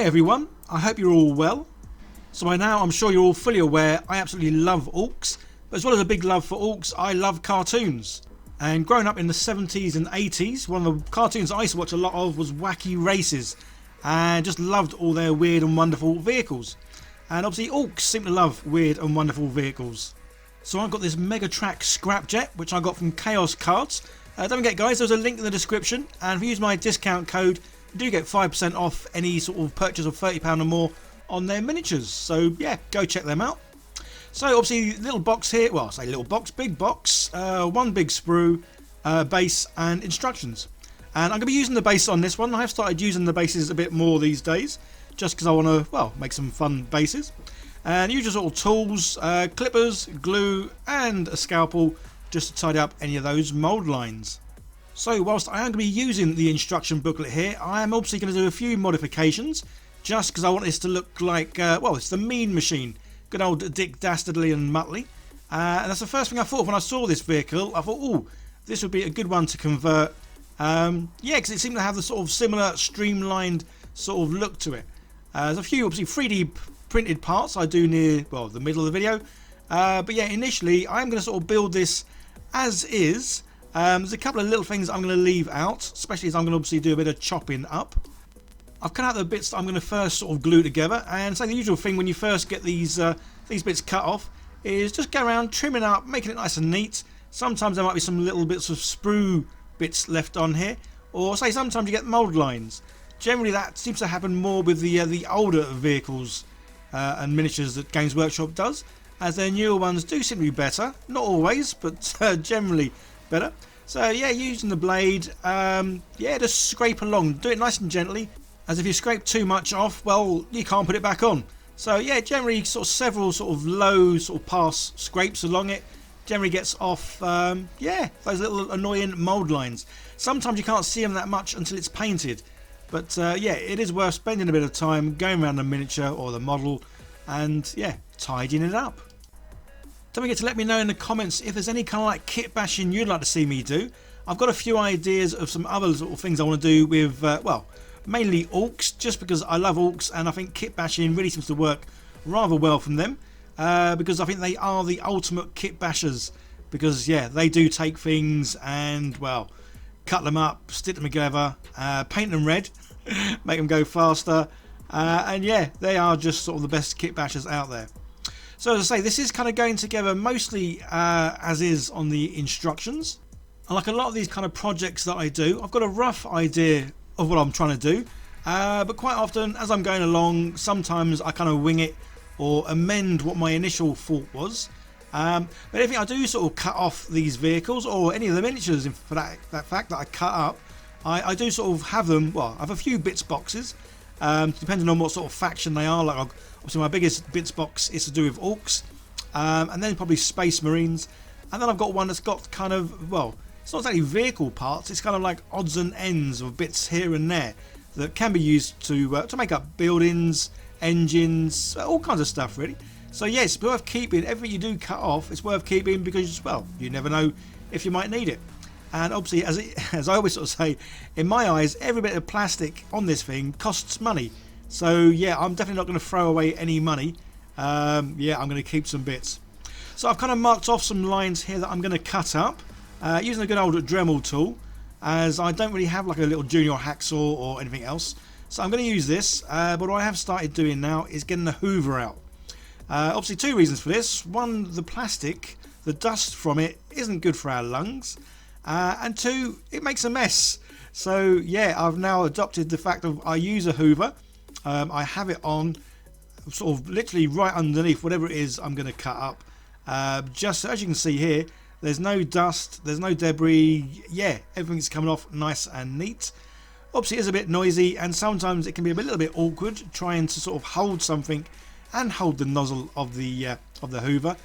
Hi everyone, I hope you're all well. So by now I'm sure you're all fully aware I absolutely love orcs, but as well as a big love for orcs, I love cartoons. And growing up in the 70s and 80s, one of the cartoons I used to watch a lot of was Wacky Races, and just loved all their weird and wonderful vehicles. And obviously orcs seem to love weird and wonderful vehicles. So I've got this Mega Track Scrapjet, which I got from Chaos Cards. Don't forget guys, there's a link in the description, and if you use my discount code, you do get 5% off any sort of purchase of £30 or more on their miniatures. So yeah, go check them out. So obviously little box here, well I say little box, big box, one big sprue, base and instructions. And I'm going to be using the base on this one. I have started using the bases a bit more these days, just because I want to, well, make some fun bases. And usual sort of tools, clippers, glue and a scalpel, just to tidy up any of those mould lines. So whilst I am going to be using the instruction booklet here, I am obviously going to do a few modifications, just because I want this to look like, well, it's the Mean Machine. Good old Dick Dastardly and Muttley. And that's the first thing I thought when I saw this vehicle. I thought, oh, this would be a good one to convert. Yeah, because it seemed to have the sort of similar streamlined sort of look to it. There's a few obviously 3D printed parts I do near, well, the middle of the video. But yeah, initially I'm going to sort of build this as is. There's a couple of little things I'm going to leave out, especially as I'm going to obviously do a bit of chopping up. I've cut out the bits that I'm going to first sort of glue together, and so the usual thing when you first get these bits cut off is just go around trimming up, making it nice and neat. Sometimes there might be some little bits of sprue bits left on here, or say sometimes you get mould lines. Generally that seems to happen more with the older vehicles and miniatures that Games Workshop does, as their newer ones do seem to be better. Not always, but generally better. So yeah, using the blade, yeah, just scrape along, do it nice and gently, as if you scrape too much off, well, you can't put it back on. So yeah, generally sort of several sort of low sort of pass scrapes along it generally gets off, yeah, those little annoying mould lines. Sometimes you can't see them that much until it's painted, but yeah, it is worth spending a bit of time going around the miniature or the model and yeah, tidying it up. Don't forget to let me know in the comments if there's any kind of like kit bashing you'd like to see me do. I've got a few ideas of some other sort of things I want to do with, well, mainly orcs, just because I love orcs and I think kit bashing really seems to work rather well from them. Because I think they are the ultimate kit bashers, because yeah, they do take things and, well, cut them up, stick them together, paint them red, make them go faster, and yeah, they are just sort of the best kit bashers out there. So as I say, this is kind of going together mostly as is on the instructions. And like a lot of these kind of projects that I do, I've got a rough idea of what I'm trying to do, but quite often as I'm going along, sometimes I kind of wing it or amend what my initial thought was. But if I do sort of cut off these vehicles or any of the miniatures, for that fact that I cut up, I do sort of have them, well, I have a few bits boxes, depending on what sort of faction they are. Like obviously my biggest bits box is to do with orcs, and then probably space marines, and then I've got one that's got kind of, well, it's not exactly vehicle parts, it's kind of like odds and ends of bits here and there that can be used to make up buildings, engines, all kinds of stuff really. So yeah, it's worth keeping. Everything you do cut off, it's worth keeping, because, well, you never know if you might need it. And obviously, as I always sort of say, in my eyes, every bit of plastic on this thing costs money. So yeah, I'm definitely not going to throw away any money. Yeah, I'm going to keep some bits. So I've kind of marked off some lines here that I'm going to cut up using a good old Dremel tool, as I don't really have like a little junior hacksaw or anything else. So I'm going to use this, but what I have started doing now is getting the Hoover out. Obviously two reasons for this. One, the plastic, the dust from it isn't good for our lungs, and two, it makes a mess. So yeah, I've now adopted the fact of I use a Hoover. I have it on sort of literally right underneath whatever it is I'm going to cut up. Just as you can see here, there's no dust, there's no debris. Yeah, everything's coming off nice and neat. Obviously it is a bit noisy, and sometimes it can be a little bit awkward trying to sort of hold something and hold the nozzle of the Hoover,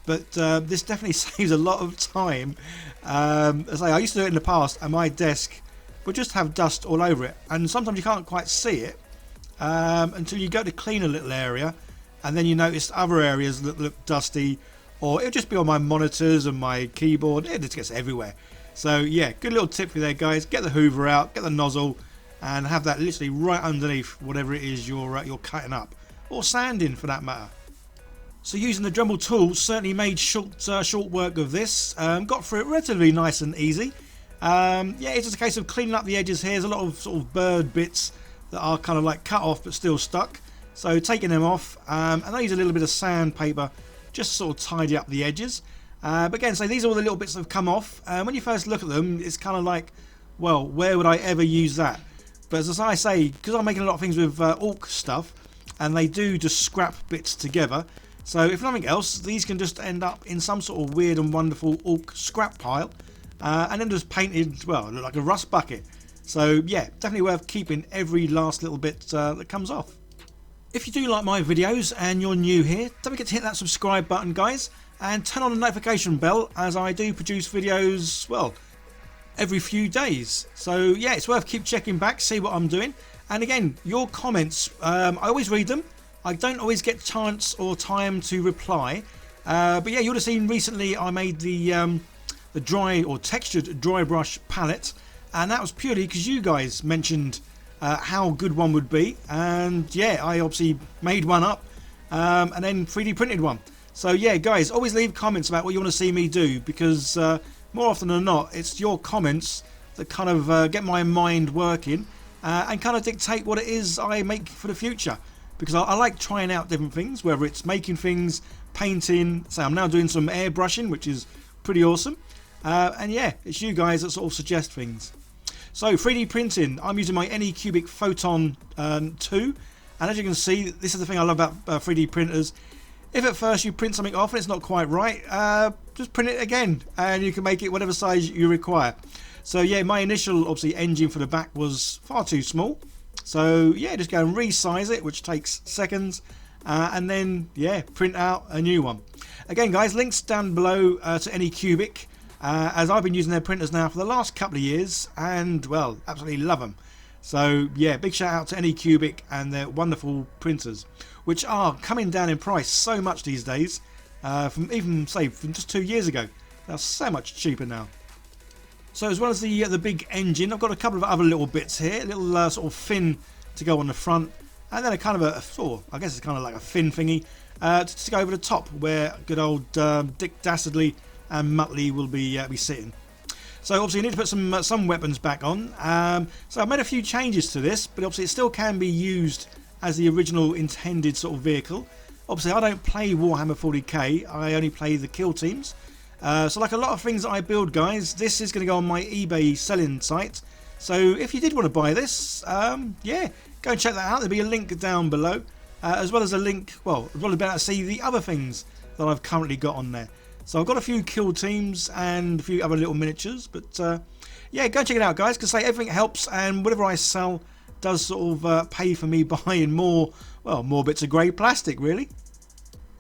but this definitely saves a lot of time. As I used to do it in the past, and my desk would just have dust all over it, and sometimes you can't quite see it until you go to clean a little area, and then you notice other areas that look dusty, or it'll just be on my monitors and my keyboard. It just gets everywhere. So yeah, good little tip for you there guys. Get the Hoover out, get the nozzle, and have that literally right underneath whatever it is you're cutting up, or sanding for that matter. So using the Dremel tool certainly made short work of this. Got through it relatively nice and easy. Yeah, it's just a case of cleaning up the edges here. There's a lot of sort of bird bits that are kind of like cut off but still stuck. So taking them off, and I use a little bit of sandpaper just to sort of tidy up the edges. But again, so these are all the little bits that have come off. When you first look at them, it's kind of like, well, where would I ever use that? But as I say, because I'm making a lot of things with orc stuff, and they do just scrap bits together. So if nothing else, these can just end up in some sort of weird and wonderful orc scrap pile, and then just painted, well, look like a rust bucket. So yeah, definitely worth keeping every last little bit that comes off. If you do like my videos and you're new here, don't forget to hit that subscribe button, guys, and turn on the notification bell, as I do produce videos, well, every few days. So yeah, it's worth keep checking back, see what I'm doing. And again, your comments, I always read them. I don't always get chance or time to reply, but yeah, you would have seen recently I made the dry or textured dry brush palette, and that was purely because you guys mentioned how good one would be, and yeah, I obviously made one up and then 3D printed one. So yeah, guys, always leave comments about what you want to see me do, because more often than not, it's your comments that kind of get my mind working and kind of dictate what it is I make for the future. Because I like trying out different things, whether it's making things, painting. So I'm now doing some airbrushing, which is pretty awesome. And yeah, it's you guys that sort of suggest things. So 3D printing, I'm using my Anycubic Photon 2. And as you can see, this is the thing I love about 3D printers. If at first you print something off and it's not quite right, just print it again, and you can make it whatever size you require. So yeah, my initial obviously engine for the back was far too small. So yeah, just go and resize it, which takes seconds, and then yeah, print out a new one. Again, guys, links down below to Anycubic, as I've been using their printers now for the last couple of years, and well, absolutely love them. So yeah, big shout out to Anycubic and their wonderful printers, which are coming down in price so much these days, from even say from just 2 years ago. They're so much cheaper now. So as well as the big engine, I've got a couple of other little bits here, a little sort of fin to go on the front, and then a kind of I guess it's kind of like a fin thingy to go over the top, where good old Dick Dastardly and Muttley will be sitting. So obviously you need to put some weapons back on. So I've made a few changes to this, but obviously it still can be used as the original intended sort of vehicle. Obviously I don't play Warhammer 40k, I only play the kill teams. So like a lot of things that I build, guys, this is going to go on my eBay selling site. So if you did want to buy this, yeah, go and check that out. There'll be a link down below, as well as a link, well, as well as being able to see the other things that I've currently got on there. So I've got a few kill teams and a few other little miniatures, but yeah, go and check it out, guys, because say everything helps, and whatever I sell does sort of pay for me buying more bits of grey plastic, really.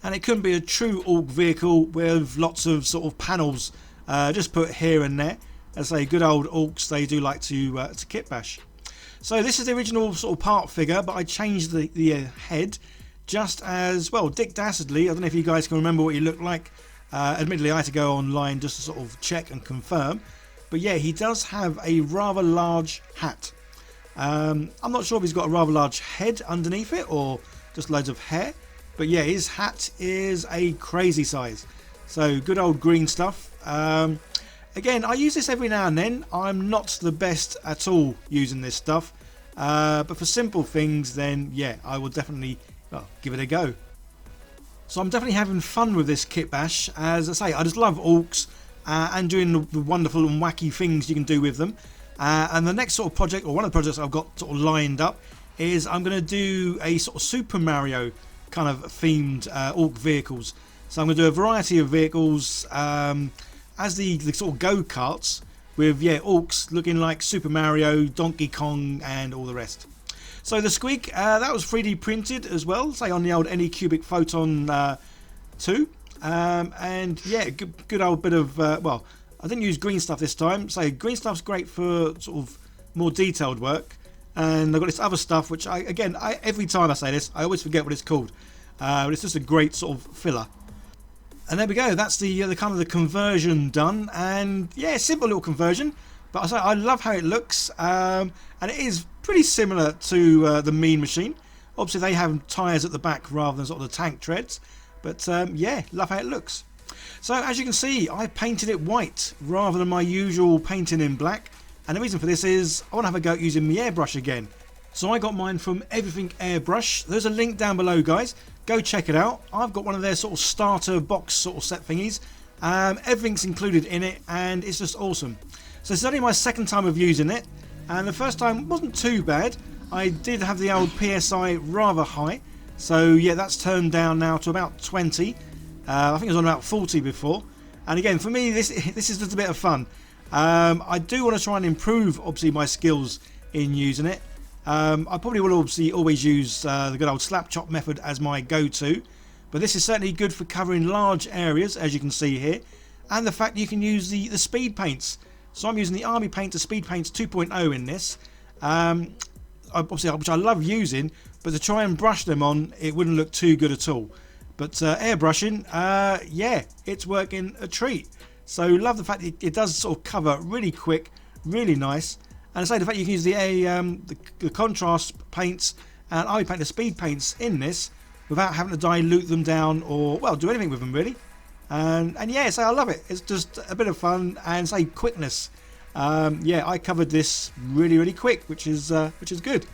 And it couldn't be a true orc vehicle with lots of sort of panels just put here and there. As I say, good old orcs, they do like to kit bash. So this is the original sort of part figure, but I changed the head just as, well, Dick Dastardly, I don't know if you guys can remember what he looked like. Admittedly, I had to go online just to sort of check and confirm. But yeah, he does have a rather large hat. I'm not sure if he's got a rather large head underneath it or just loads of hair. But yeah, his hat is a crazy size. So good old green stuff. Again, I use this every now and then. I'm not the best at all using this stuff. But for simple things, then yeah, I will definitely give it a go. So I'm definitely having fun with this kit bash. As I say, I just love orcs and doing the wonderful and wacky things you can do with them. And the next sort of project, or one of the projects I've got sort of lined up, is I'm going to do a sort of Super Mario kind of themed orc vehicles. So I'm going to do a variety of vehicles as the sort of go-karts with orcs looking like Super Mario, Donkey Kong and all the rest. So the squig, that was 3D printed as well, say on the old Anycubic Photon 2. And yeah, good old bit of, well, I didn't use green stuff this time. So green stuff's great for sort of more detailed work. And I've got this other stuff which every time I say this I always forget what it's called, but it's just a great sort of filler. And there we go, that's the kind of the conversion done. And yeah, simple little conversion, But I say I love how it looks, and it is pretty similar to the Mean Machine. Obviously they have tyres at the back rather than sort of the tank treads, but yeah, love how it looks. So as you can see, I painted it white rather than my usual painting in black, and the reason for this is I want to have a go at using my airbrush again. So I got mine from Everything Airbrush. There's a link down below, guys. Go check it out. I've got one of their sort of starter box sort of set thingies. Everything's included in it, and it's just awesome. So it's only my second time of using it, and the first time wasn't too bad. I did have the old PSI rather high, so yeah, that's turned down now to about 20. I think it was on about 40 before. And again, for me, this is just a bit of fun. I do want to try and improve, obviously, my skills in using it. I probably will obviously always use the good old slapchop method as my go-to, but this is certainly good for covering large areas, as you can see here, and the fact you can use the speed paints. So I'm using the Army Painter Speed Paints 2.0 in this, obviously, which I love using, but to try and brush them on, it wouldn't look too good at all. But airbrushing, yeah, it's working a treat. So love the fact it does sort of cover really quick, really nice. And I say the fact you can use the contrast paints and Army Painter Speed Paints in this without having to dilute them down or, well, do anything with them really. And yeah, so I love it. It's just a bit of fun and say quickness. Yeah, I covered this really quick, which is good.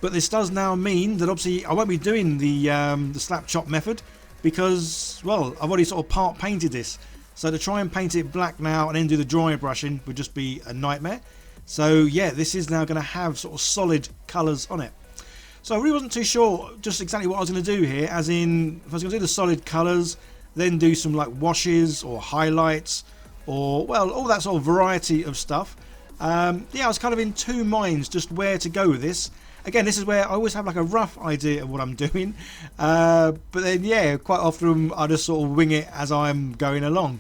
But this does now mean that obviously I won't be doing the slap chop method because, well, I've already sort of part painted this. So to try and paint it black now and then do the dry brushing would just be a nightmare. So yeah, this is now going to have sort of solid colours on it. So I really wasn't too sure just exactly what I was going to do here, as in if I was going to do the solid colours, then do some like washes or highlights or, well, all that sort of variety of stuff. Yeah, I was kind of in two minds just where to go with this. Again, this is where I always have like a rough idea of what I'm doing, but then yeah, quite often I just sort of wing it as I'm going along.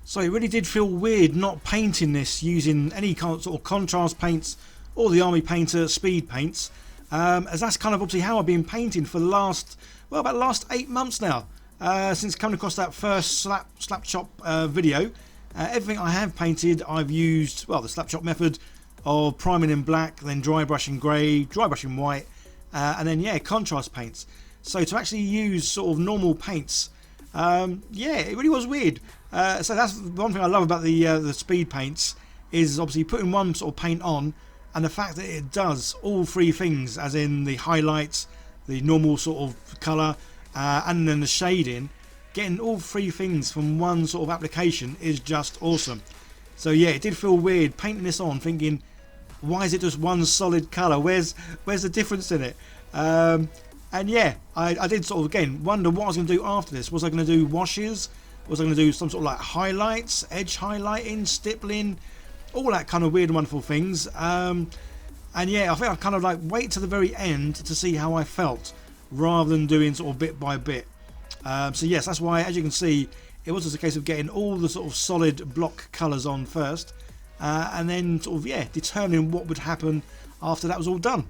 So it really did feel weird not painting this using any kind of sort of contrast paints or the Army Painter Speed Paints, as that's kind of obviously how I've been painting for the last, well, about the last 8 months now, since coming across that first slap chop video. Everything I have painted, I've used, well, the slap chop method of priming in black, then dry brushing grey, dry brushing white, and then yeah, contrast paints. So to actually use sort of normal paints, yeah, it really was weird. So that's one thing I love about the speed paints, is obviously putting one sort of paint on, and the fact that it does all three things, as in the highlights, the normal sort of colour, and then the shading. Getting all three things from one sort of application is just awesome. So yeah, it did feel weird painting this on, thinking, why is it just one solid colour? Where's the difference in it? And yeah, I did sort of again wonder what I was going to do after this. Was I going to do washes? Was I going to do some sort of like highlights, edge highlighting, stippling, all that kind of weird and wonderful things? And yeah, I think I'd kind of like wait to the very end to see how I felt, rather than doing sort of bit by bit. So yes, that's why, as you can see, it was just a case of getting all the sort of solid block colours on first, and then sort of, yeah, determining what would happen after that was all done.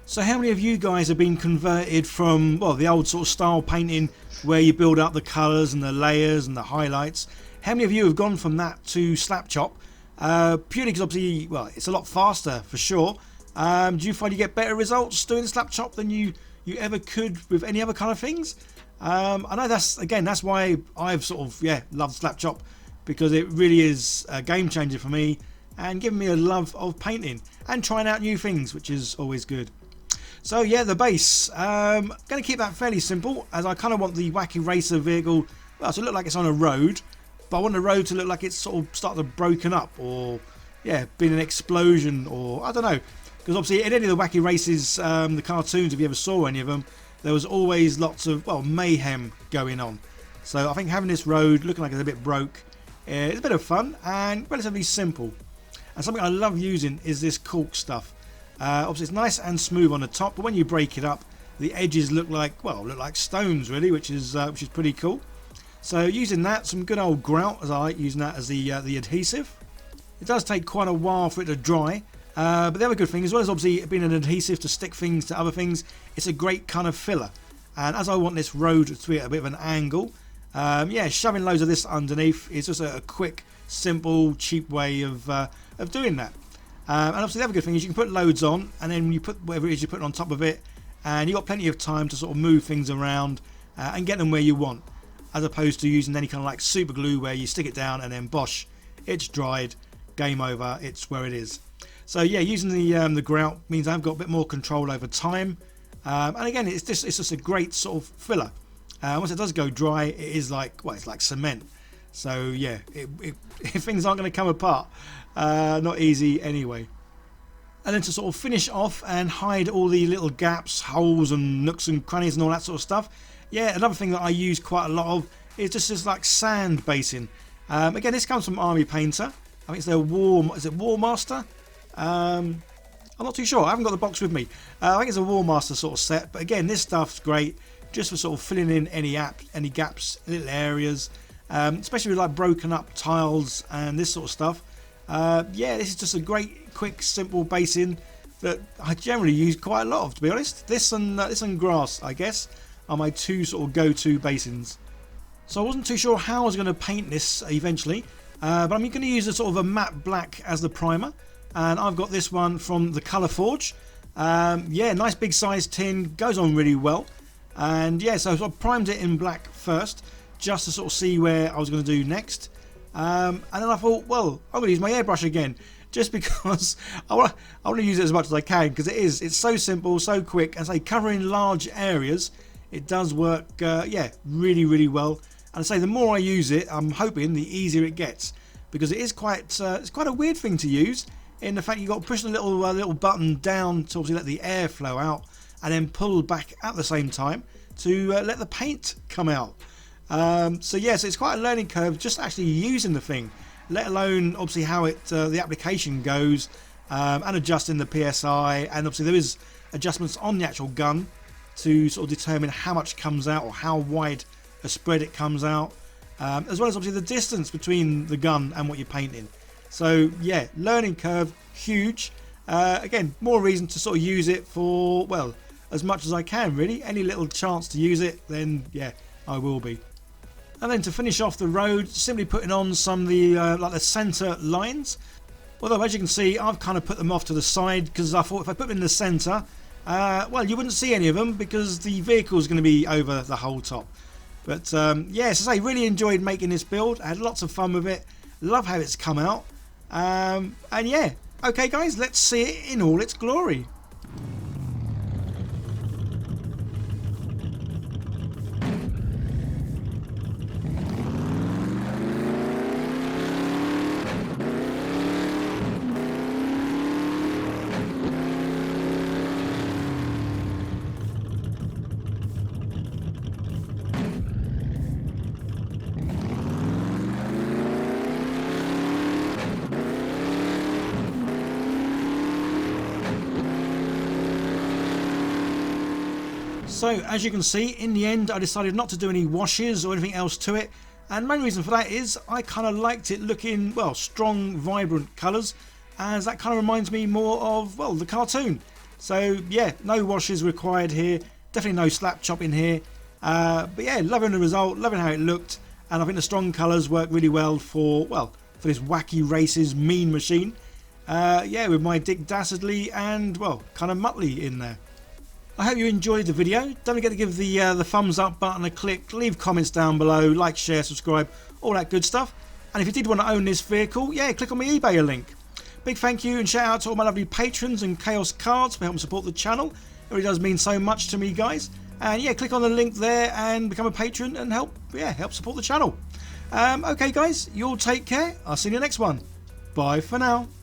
So how many of you guys have been converted from, well, the old sort of style painting where you build up the colours and the layers and the highlights? How many of you have gone from that to slap chop? Purely because obviously, well, it's a lot faster for sure. Do you find you get better results doing slap chop than you ever could with any other kind of things? I know that's why I've sort of, yeah, loved slap chop, because it really is a game changer for me and giving me a love of painting and trying out new things, which is always good. So yeah, the base, going to keep that fairly simple, as I kind of want the wacky racer vehicle, well, to look like it's on a road, but I want the road to look like it's sort of started to broken up, or yeah, been an explosion, or I don't know, because obviously in any of the wacky races, the cartoons, if you ever saw any of them, there was always lots of, well, mayhem going on. So I think having this road looking like it's a bit broke is a bit of fun and relatively simple. And something I love using is this cork stuff. Obviously it's nice and smooth on the top, but when you break it up, the edges look like, well, look like stones really, which is pretty cool. So using that, some good old grout, as I like using that as the adhesive. It does take quite a while for it to dry. But the other good thing, as well as obviously being an adhesive to stick things to other things, it's a great kind of filler. And as I want this road to be at a bit of an angle, yeah, shoving loads of this underneath is just a quick simple, cheap way of doing that. And obviously the other good thing is you can put loads on, and then you put whatever it is you're putting on top of it, and you've got plenty of time to sort of move things around and get them where you want, as opposed to using any kind of like super glue where you stick it down and then bosh, it's dried, game over, it's where it is. So yeah, using the grout means I've got a bit more control over time, and again it's just a great sort of filler. Once it does go dry, it is like, well, it's like cement. So yeah, things aren't going to come apart. Not easy anyway. And then to sort of finish off and hide all the little gaps, holes and nooks and crannies and all that sort of stuff, yeah, another thing that I use quite a lot of is just this like sand basing. Again, this comes from Army Painter. I think it's their War Master? I'm not too sure, I haven't got the box with me. I think it's a War Master sort of set, but again, this stuff's great just for sort of filling in any gaps, little areas, especially with like broken up tiles and this sort of stuff. Yeah, this is just a great, quick, simple basing that I generally use quite a lot of, to be honest. This and grass, I guess, are my two sort of go-to basins. So I wasn't too sure how I was going to paint this eventually, but I'm going to use a sort of a matte black as the primer, and I've got this one from the Colour Forge. Yeah, nice big size tin, goes on really well, and yeah, so I primed it in black first, just to sort of see where I was going to do next. And then I thought, well, I'm going to use my airbrush again, just because I want to use it as much as I can, because it's so simple, so quick, and say covering large areas, it does work, yeah, really well. And I say the more I use it, I'm hoping the easier it gets, because it is quite it's quite a weird thing to use, in the fact you've got to push the little button down to obviously let the air flow out, and then pull back at the same time to let the paint come out. So yes, it's quite a learning curve just actually using the thing, let alone obviously how the application goes, and adjusting the PSI, and obviously there is adjustments on the actual gun to sort of determine how much comes out or how wide a spread it comes out, as well as obviously the distance between the gun and what you're painting. So yeah, learning curve huge. Again, more reason to sort of use it for, well, as much as I can really. Any little chance to use it, then yeah, I will be. And then to finish off the road, simply putting on some of the like the centre lines. Although as you can see, I've kind of put them off to the side, because I thought if I put them in the centre, well, you wouldn't see any of them because the vehicle is going to be over the whole top. But yes, I really enjoyed making this build. I had lots of fun with it. Love how it's come out. And yeah, okay guys, let's see it in all its glory. So as you can see, in the end I decided not to do any washes or anything else to it, and the main reason for that is I kind of liked it looking, well, strong, vibrant colours, as that kind of reminds me more of, well, the cartoon. So yeah, no washes required here, definitely no slap chopping here, but yeah, loving the result, loving how it looked, and I think the strong colours work really well for, well, for this wacky races mean machine. Yeah, with my Dick Dastardly and, well, kind of Muttley in there. I hope you enjoyed the video. Don't forget to give the thumbs up button a click, leave comments down below, like, share, subscribe, all that good stuff. And if you did want to own this vehicle, yeah, click on my eBay link. Big thank you and shout out to all my lovely patrons and Chaos Cards for helping support the channel. It really does mean so much to me, guys. And yeah, click on the link there and become a patron and help support the channel. Okay guys, you all take care. I'll see you in the next one. Bye for now.